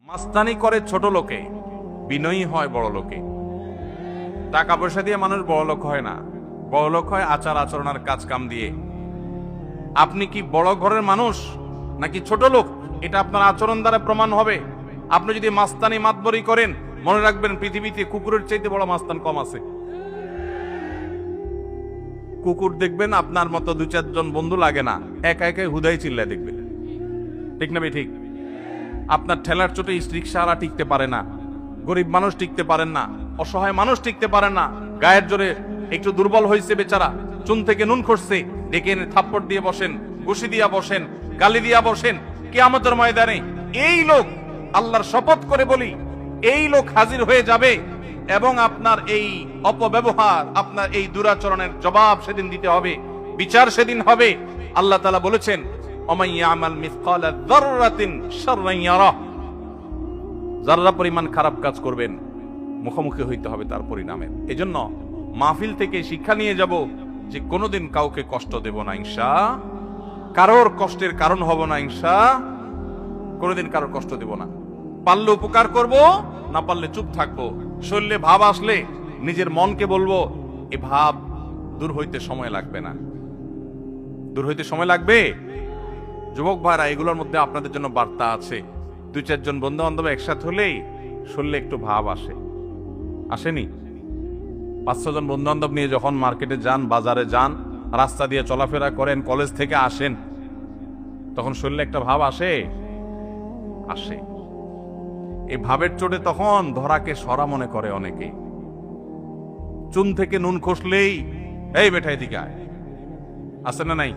মাস্তানি করে ছোট লোকে, বিনয়ী হয় বড় লোকে। টাকা পয়সা দিয়ে মানুষ বড় লোক হয় না, বড় লোক হয় আচার আচরণ আর কাজ কাম দিয়ে। আপনি কি বড় ঘরের মানুষ নাকি ছোট লোক, এটা আপনার আচরণ দ্বারা প্রমাণ হবে। আপনি যদি মাস্তানি মাতবরি করেন, মনে রাখবেন পৃথিবীতে কুকুরের চাইতে বড় মাস্তান কম আছে। কুকুর দেখবেন আপনার মতো দু চারজন বন্ধু লাগে না, একা একাই হুদাই চিল্লায় দেখবেন, ঠিক না ভাই? ঠিক। আপনার ঠেলার চোটে রিক্সাওয়ালা টিকতে পারে না, গরিব মানুষ টিকতে পারেন না, অসহায় মানুষ টিকতে পারেন না। গায়ের জোরে একটু দুর্বল হয়েছে বেচারা, চুন থেকে নুন খসছে, ডেকে এনে থাপ্পড় দিয়ে বসেন, ঘুষি দিয়া বসেন, গালি দিয়া বসেন। কিয়ামতের ময়দানে এই লোক, আল্লাহর শপথ করে বলি, এই লোক হাজির হয়ে যাবে এবং আপনার এই অপব্যবহার, আপনার এই দুরাচরণের জবাব সেদিন দিতে হবে, বিচার সেদিন হবে। আল্লাহ তাআলা বলেছেন, ওমান ইয়ামাল মিসকালা যাররাতিন শাররান ইয়ারা, যারা পরিমাণ খারাপ কাজ করবেন মুখোমুখি হইতে হবে তার পরিণামের। এজন্য মাহফিল থেকে শিক্ষা নিয়ে যাব যে কোনোদিন কাউকে কষ্ট দেব না ইনশাআল্লাহ, কারোর কষ্টের কারণ হব না ইনশাআল্লাহ, কোনোদিন কারোর কষ্ট দেব না। পারলে উপকার করব, না পারলে চুপ থাকবো। শরীরে ভাব আসলে নিজের মনকে বলবো, এ ভাব দূর হইতে সময় লাগবে না। দূর হইতে সময় লাগবে। যুবক ভাইরা, এগুলোর মধ্যে আপনাদের জন্য বার্তা আছে। দুই চারজন বন্ধু বান্ধব একসাথে হলেই শরীরে একটু ভাব আসে, আসেনি? 5-6 জন বন্ধু বান্ধব নিয়ে যখন মার্কেটে যান, বাজারে যান, রাস্তা দিয়ে চলাফেরা করেন, কলেজ থেকে আসেন, তখন শরীরে একটা ভাব আসে, আসে। এই ভাবের চোটে তখন ধরাকে সরা মনে করে অনেকে। চুন থেকে নুন খসলেই এই বেটা এদিকে আয়, আছে না নাই?